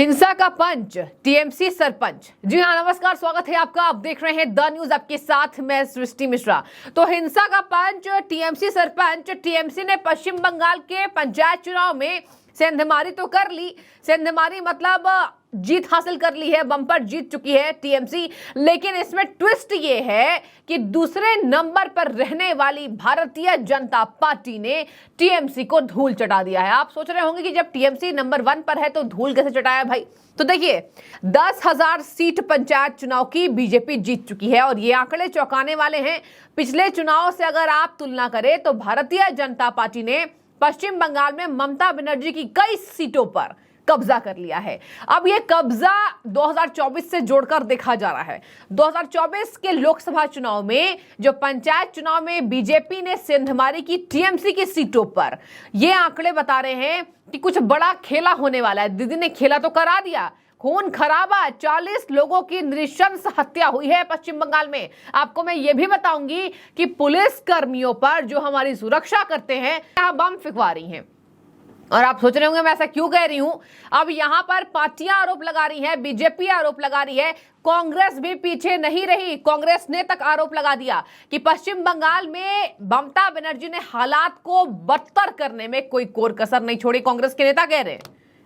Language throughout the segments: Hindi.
हिंसा का पंच, टीएमसी सरपंच। जी हाँ, नमस्कार, स्वागत है आपका। आप देख रहे हैं द न्यूज, आपके साथ मैं सृष्टि मिश्रा। तो हिंसा का पंच, टीएमसी सरपंच। टीएमसी ने पश्चिम बंगाल के पंचायत चुनाव में सेंधमारी तो कर ली, सेंधमारी मतलब जीत हासिल कर ली है, बम्पर जीत चुकी है टीएमसी। लेकिन इसमें ट्विस्ट ये है कि दूसरे नंबर पर रहने वाली भारतीय जनता पार्टी ने टीएमसी को धूल चटा दिया है। आप सोच रहे होंगे कि जब टीएमसी नंबर 1 पर है तो धूल कैसे चटाया भाई। तो देखिए, 10,000 सीट पंचायत चुनाव की बीजेपी जीत चुकी है और ये आंकड़े चौंकाने वाले हैं। पिछले चुनाव से अगर आप तुलना करें तो भारतीय जनता पार्टी ने पश्चिम बंगाल में ममता बनर्जी की कई सीटों पर कब्जा कर लिया है। अब ये कब्जा 2024 से जोड़कर देखा जा रहा है। 2024 के लोकसभा चुनाव में जो पंचायत चुनाव में बीजेपी ने सेंधमारी की टीएमसी की सीटों पर, ये आंकड़े बता रहे हैं कि कुछ बड़ा खेला होने वाला है। दीदी ने खेला तो करा दिया, खून खराबा, 40 लोगों की नृशंस हत्या हुई है पश्चिम बंगाल में। आपको मैं ये भी बताऊंगी कि पुलिस कर्मियों पर जो हमारी सुरक्षा करते हैं यहाँ बम फिकवा रही हैं। और आप सोच रहे होंगे मैं ऐसा क्यों कह रही हूं। अब यहां पर पार्टियां आरोप लगा रही है, बीजेपी आरोप लगा रही है, कांग्रेस भी पीछे नहीं रही। कांग्रेस ने तक आरोप लगा दिया कि पश्चिम बंगाल में ममता बनर्जी ने हालात को बदतर करने में कोई कोर कसर नहीं छोड़ी। कांग्रेस के नेता कह रहे हैं,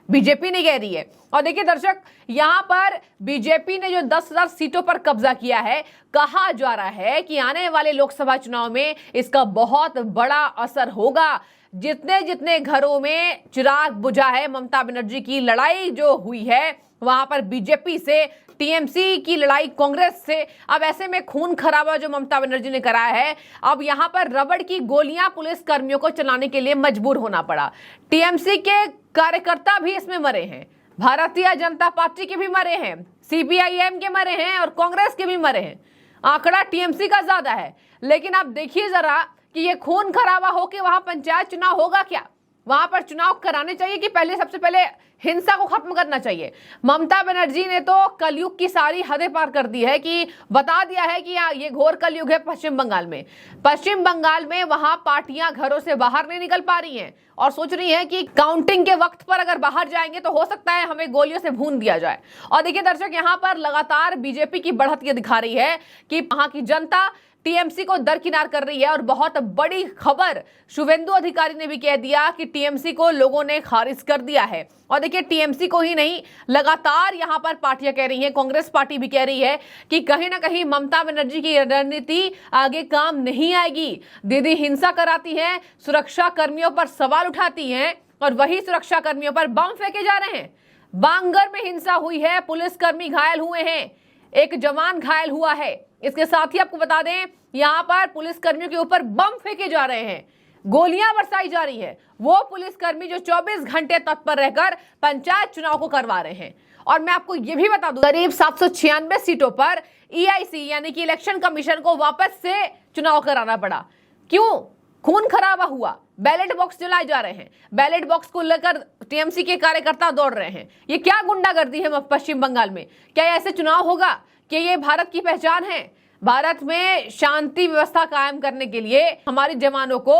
बीजेपी नहीं कह रही है। और देखिए दर्शक, यहां पर बीजेपी ने जो 10,000 सीटों पर कब्जा किया है, कहा जा रहा है कि आने वाले लोकसभा चुनाव में इसका बहुत बड़ा असर होगा। जितने जितने घरों में चिराग बुझा है, ममता बनर्जी की लड़ाई जो हुई है वहां पर बीजेपी से, टीएमसी की लड़ाई कांग्रेस से, अब ऐसे में खून खराबा जो ममता बनर्जी ने कराया है, अब यहां पर रबड़ की गोलियां पुलिस कर्मियों को चलाने के लिए मजबूर होना पड़ा। टीएमसी के कार्यकर्ता भी इसमें मरे हैं, भारतीय जनता पार्टी के भी मरे हैं, सीपीआईएम के मरे हैं और कांग्रेस के भी मरे हैं। आंकड़ा टीएमसी का ज्यादा है। लेकिन आप देखिए जरा कि ये खून खराबा हो के वहां पंचायत चुनाव होगा क्या। वहां पर चुनाव कराने चाहिए कि पहले, सबसे पहले हिंसा को खत्म करना चाहिए। ममता बनर्जी ने तो कलयुग की सारी हदें पार कर दी है कि बता दिया है कि ये घोर कलयुग है पश्चिम बंगाल में। पश्चिम बंगाल में वहां पार्टियां घरों से बाहर नहीं निकल पा रही हैं और सोच रही हैं कि काउंटिंग के वक्त पर अगर बाहर जाएंगे तो हो सकता है हमें गोलियों से भून दिया जाए। और देखिए दर्शक, यहां पर लगातार बीजेपी की बढ़त ये दिखा रही है कि वहां की जनता टीएमसी को दरकिनार कर रही है। और बहुत बड़ी खबर, शुभेंदु अधिकारी ने भी कह दिया कि टीएमसी को लोगों ने खारिज कर दिया है। और देखिए, टीएमसी को ही नहीं, लगातार यहां पर पार्टियां कह रही हैं, कांग्रेस पार्टी भी कह रही है कि कहीं ना कहीं ममता बनर्जी की रणनीति आगे काम नहीं आएगी। दीदी हिंसा कराती है, सुरक्षा कर्मियों पर सवाल उठाती हैं और वही सुरक्षा कर्मियों पर बम फेंके जा रहे हैं। बांगर में हिंसा हुई है, पुलिसकर्मी घायल हुए हैं, एक जवान घायल हुआ है। इसके साथ ही आपको बता दें, यहां पर पुलिसकर्मियों के ऊपर बम फेंके जा रहे हैं, गोलियां बरसाई जा रही है। वो पुलिसकर्मी जो 24 घंटे तत्पर रहकर पंचायत चुनाव को करवा रहे हैं। और मैं आपको यह भी बता दूं, करीब 796 सीटों पर ईआईसी यानी कि इलेक्शन कमीशन को वापस से चुनाव कराना पड़ा। क्यों? खून खराबा हुआ, बैलेट बॉक्स जलाए जा रहे हैं, बैलेट बॉक्स को लेकर टीएमसी के कार्यकर्ता दौड़ रहे हैं। ये क्या गुंडागर्दी है पश्चिम बंगाल में? क्या ऐसे चुनाव होगा? क्या ये भारत की पहचान है? भारत में शांति व्यवस्था कायम करने के लिए हमारे जवानों को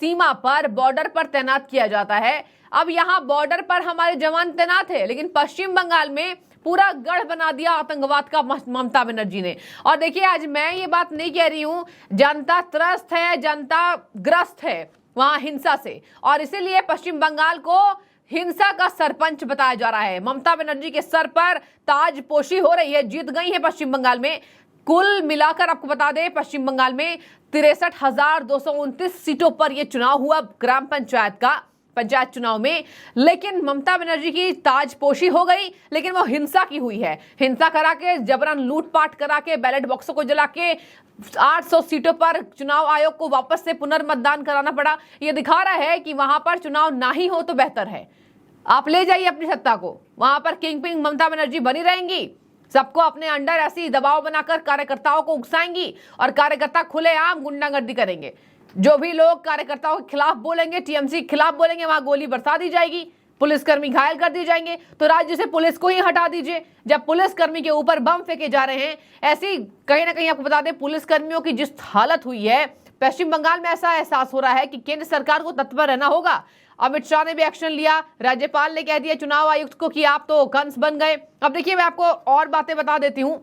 सीमा पर, बॉर्डर पर तैनात किया जाता है। अब यहाँ बॉर्डर पर हमारे जवान तैनात है, लेकिन पश्चिम बंगाल में पूरा गढ़ बना दिया आतंकवाद का ममता बनर्जी ने। और देखिए, आज मैं ये बात नहीं कह रही हूं, जनता त्रस्त है, जनता ग्रस्त है वहां हिंसा से, और इसीलिए पश्चिम बंगाल को हिंसा का सरपंच बताया जा रहा है। ममता बनर्जी के सर पर ताजपोशी हो रही है, जीत गई है पश्चिम बंगाल में। कुल मिलाकर आपको बता दें, पश्चिम बंगाल में 63,229 सीटों पर यह चुनाव हुआ ग्राम पंचायत का, पंचायत चुनाव में। लेकिन ममता बनर्जी की ताजपोशी हो गई, लेकिन वो हिंसा की हुई है। हिंसा करा के, जबरन लूटपाट करा के, बैलेट बॉक्सों को जला के 800 सीटों पर चुनाव आयोग को वापस से पुनर्मतदान कराना पड़ा। ये दिखा रहा है कि वहां पर चुनाव ना ही हो तो बेहतर है। आप ले जाइए अपनी सत्ता को, वहां पर किंग पिंग ममता बनर्जी बनी रहेंगी, सबको अपने अंडर ऐसी दबाव बनाकर कार्यकर्ताओं को उकसाएंगी और कार्यकर्ता खुलेआम गुंडागर्दी करेंगे। जो भी लोग कार्यकर्ताओं के खिलाफ बोलेंगे, टीएमसी के खिलाफ बोलेंगे, वहां गोली बरसा दी जाएगी, पुलिसकर्मी घायल कर दिए जाएंगे। तो राज्य से पुलिस को ही हटा दीजिए। जब पुलिसकर्मी के ऊपर बम फेंके जा रहे हैं, ऐसी कहीं ना कहीं आपको बता दें, पुलिसकर्मियों की जिस हालत हुई है, पश्चिम बंगाल में ऐसा एहसास हो रहा है कि केंद्र सरकार को तत्पर रहना होगा। अमित शाह ने भी एक्शन लिया, राज्यपाल ने कह दिया चुनाव आयुक्त को कि आप तो कंस बन गए। अब देखिए मैं आपको और बातें बता देती हूं,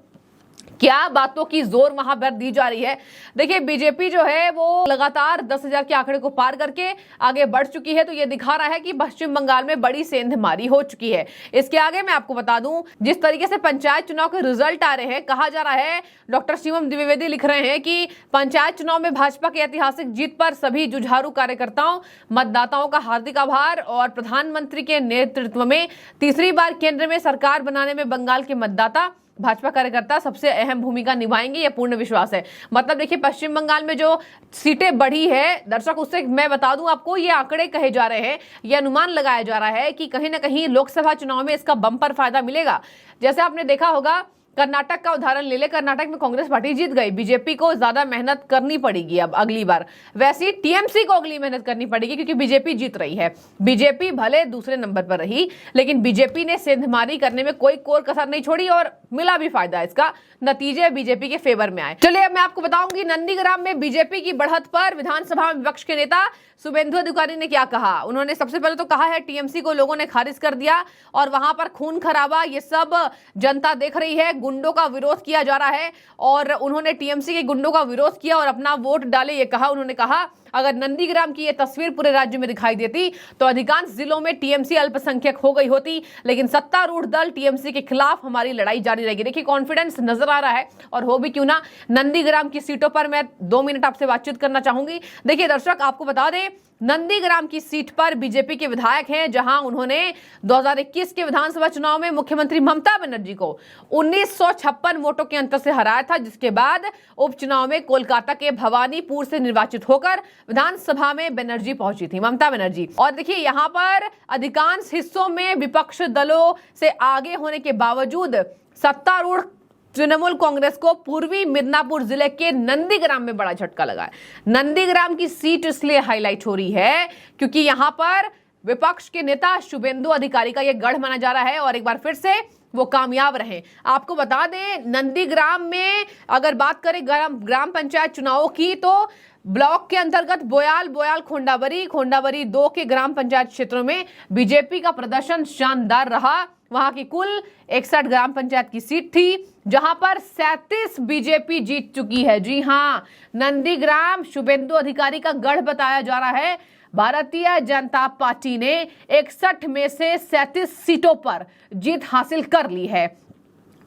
क्या बातों की जोर वहां पर दी जा रही है। देखिए बीजेपी जो है वो लगातार 10,000 के आंकड़े को पार करके आगे बढ़ चुकी है, तो ये दिखा रहा है कि पश्चिम बंगाल में बड़ी सेंधमारी हो चुकी है। इसके आगे मैं आपको बता दूं, जिस तरीके से पंचायत चुनाव के रिजल्ट आ रहे हैं, कहा जा रहा है, डॉक्टर शिवम द्विवेदी लिख रहे हैं कि पंचायत चुनाव में भाजपा की ऐतिहासिक जीत पर सभी जुझारू कार्यकर्ताओं, मतदाताओं का हार्दिक आभार और प्रधानमंत्री के नेतृत्व में तीसरी बार केंद्र में सरकार बनाने में बंगाल के मतदाता, भाजपा कार्यकर्ता सबसे अहम भूमिका निभाएंगे, यह पूर्ण विश्वास है। मतलब देखिए पश्चिम बंगाल में जो सीटें बढ़ी है दर्शक, उससे मैं बता दूं आपको, ये आंकड़े कहे जा रहे हैं, ये अनुमान लगाया जा रहा है कि कहीं ना कहीं लोकसभा चुनाव में इसका बम्पर फायदा मिलेगा। जैसे आपने देखा होगा, कर्नाटक का उदाहरण ले ले, कर्नाटक में कांग्रेस पार्टी जीत गई, बीजेपी को ज्यादा मेहनत करनी पड़ेगी अब अगली बार। वैसे ही टीएमसी को अगली मेहनत करनी पड़ेगी क्योंकि बीजेपी जीत रही है। बीजेपी भले दूसरे नंबर पर रही, लेकिन बीजेपी ने सेंधमारी करने में कोई कोर कसर नहीं छोड़ी और मिला भी फायदा, इसका नतीजे बीजेपी के फेवर में आए। चलिए अब मैं आपको बताऊंगी नंदीग्राम में बीजेपी की बढ़त पर विधानसभा में विपक्ष के नेता शुभेंदु अधिकारी ने क्या कहा। उन्होंने सबसे पहले तो कहा है टीएमसी को लोगों ने खारिज कर दिया और वहां पर खून खराबा ये सब जनता देख रही है, गुंडों का विरोध किया जा रहा है और उन्होंने टीएमसी के गुंडों का विरोध किया और अपना वोट डाले, ये कहा। उन्होंने कहा अगर नंदीग्राम की ये तस्वीर पूरे राज्य में दिखाई देती तो अधिकांश जिलों में टीएमसी अल्पसंख्यक हो गई होती, लेकिन सत्तारूढ़ दल टीएमसी के खिलाफ हमारी लड़ाई जारी रहेगी। देखिए कॉन्फिडेंस नजर आ रहा है, और हो भी क्यों ना। नंदीग्राम की सीटों पर मैं 2 मिनट आपसे बातचीत करना चाहूंगी। देखिए दर्शक, आपको बता दें नंदीग्राम की सीट पर बीजेपी के विधायक हैं, जहां उन्होंने 2021 के विधानसभा चुनाव में मुख्यमंत्री ममता बनर्जी को 1956 वोटों के अंतर से हराया था, जिसके बाद उपचुनाव में कोलकाता के भवानीपुर से निर्वाचित होकर विधानसभा में बनर्जी पहुंची थी, ममता बनर्जी। और देखिए यहां पर अधिकांश हिस्सों में विपक्ष दलों से आगे होने के बावजूद सत्तारूढ़ तृणमूल कांग्रेस को पूर्वी मिदनापुर जिले के नंदीग्राम में बड़ा झटका लगा है। नंदीग्राम की सीट इसलिए हाईलाइट हो रही है क्योंकि यहां पर विपक्ष के नेता शुभेंदु अधिकारी का यह गढ़ माना जा रहा है और एक बार फिर से वो कामयाब रहे। आपको बता दें नंदीग्राम में अगर बात करें ग्राम पंचायत चुनावों की, तो ब्लॉक के अंतर्गत बोयाल खोंडावरी 2 के ग्राम पंचायत क्षेत्रों में बीजेपी का प्रदर्शन शानदार रहा। वहां की कुल 61 ग्राम पंचायत की सीट थी, जहां पर 37 बीजेपी जीत चुकी है। जी हां, नंदीग्राम शुभेंदु अधिकारी का गढ़ बताया जा रहा है। भारतीय जनता पार्टी ने 61 में से 37 सीटों पर जीत हासिल कर ली है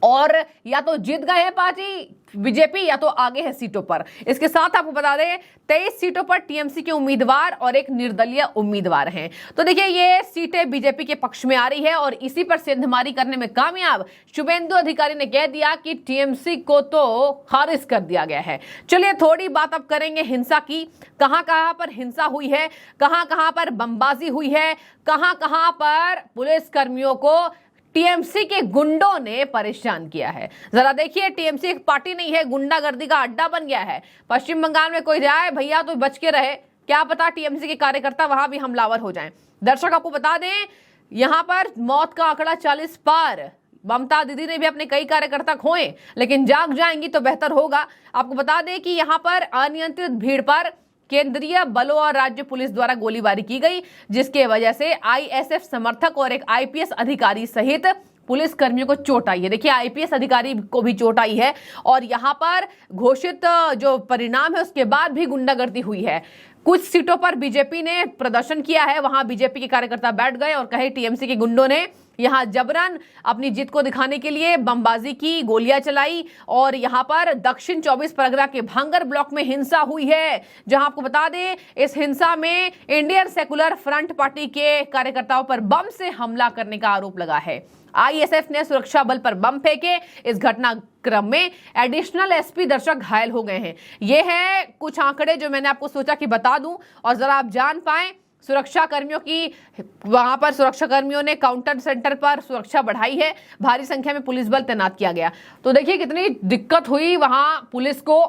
और या तो जीत गए हैं पार्टी बीजेपी या तो आगे है सीटों पर। इसके साथ आपको बता दें 23 सीटों पर टीएमसी के उम्मीदवार और एक निर्दलीय उम्मीदवार हैं। तो देखिए ये सीटें बीजेपी के पक्ष में आ रही है और इसी पर सेंधमारी करने में कामयाब शुभेंदु अधिकारी ने कह दिया कि टीएमसी को तो खारिज कर दिया गया है। चलिए थोड़ी बात अब करेंगे हिंसा की। कहां कहां पर हिंसा हुई है, कहां कहां पर बमबाजी हुई है, कहां कहां पर पुलिस कर्मियों को टीएमसी के गुंडों ने परेशान किया है। जरा देखिए, टीएमसी एक पार्टी नहीं है, गुंडागर्दी का अड्डा बन गया है। पश्चिम बंगाल में कोई जाए भैया तो बच के रहे, क्या पता टीएमसी के कार्यकर्ता वहां भी हमलावर हो जाएं। दर्शक आपको बता दें यहां पर मौत का आंकड़ा 40 पार। ममता दीदी ने भी अपने कई कार्यकर्ता खोए, लेकिन जाग जाएंगी तो बेहतर होगा। आपको बता दें कि यहां पर अनियंत्रित भीड़ पर केंद्रीय बलों और राज्य पुलिस द्वारा गोलीबारी की गई, जिसके वजह से आईएसएफ समर्थक और एक आईपीएस अधिकारी सहित पुलिस कर्मियों को चोट आई है। देखिए आईपीएस अधिकारी को भी चोट आई है और यहां पर घोषित जो परिणाम है उसके बाद भी गुंडागर्दी हुई है। कुछ सीटों पर बीजेपी ने प्रदर्शन किया है, वहां बीजेपी के कार्यकर्ता बैठ गए और कहे टीएमसी के गुंडों ने यहां जबरन अपनी जीत को दिखाने के लिए बमबाजी की, गोलियां चलाई। और यहां पर दक्षिण 24 परगना के भांगर ब्लॉक में हिंसा हुई है, जहां आपको बता दें इस हिंसा में इंडियन सेकुलर फ्रंट पार्टी के कार्यकर्ताओं पर बम से हमला करने का आरोप लगा है। आईएसएफ ने सुरक्षा बल पर बम फेंके। इस घटनाक्रम में एडिशनल एसपी दर्शक घायल हो गए हैं। ये है कुछ आंकड़े जो मैंने आपको सोचा कि बता दूं और जरा आप जान पाएं सुरक्षा कर्मियों की। वहां पर सुरक्षा कर्मियों ने काउंटर सेंटर पर सुरक्षा बढ़ाई है, भारी संख्या में पुलिस बल तैनात किया गया। तो देखिए कितनी दिक्कत हुई वहां पुलिस को।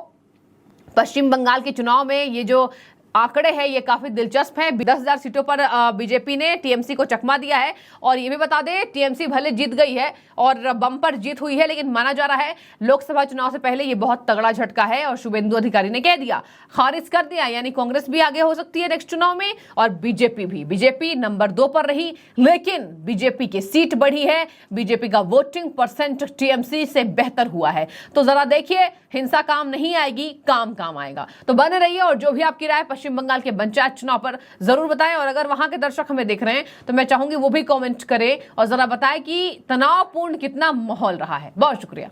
पश्चिम बंगाल के चुनाव में ये जो आंकड़े हैं ये काफी दिलचस्प हैं। 10,000 सीटों पर बीजेपी ने टीएमसी को चकमा दिया है। और ये भी बता दें, टीएमसी भले जीत गई है और बम्पर जीत हुई है, लेकिन माना जा रहा है लोकसभा चुनाव से पहले ये बहुत तगड़ा झटका है। और शुभेंदु अधिकारी ने कह दिया, खारिज कर दिया, यानी कांग्रेस भी आगे हो सकती है नेक्स्ट चुनाव में और बीजेपी भी। बीजेपी नंबर 2 पर रही, लेकिन बीजेपी की सीट बढ़ी है, बीजेपी का वोटिंग परसेंट टीएमसी से बेहतर हुआ है। तो जरा देखिए, हिंसा काम नहीं आएगी, काम काम आएगा। तो बने रहिए और जो भी आपकी राय पश्चिम बंगाल के पंचायत चुनाव पर जरूर बताएं। और अगर वहां के दर्शक हमें देख रहे हैं तो मैं चाहूंगी वो भी कमेंट करें और जरा बताएं कि तनावपूर्ण कितना माहौल रहा है। बहुत शुक्रिया।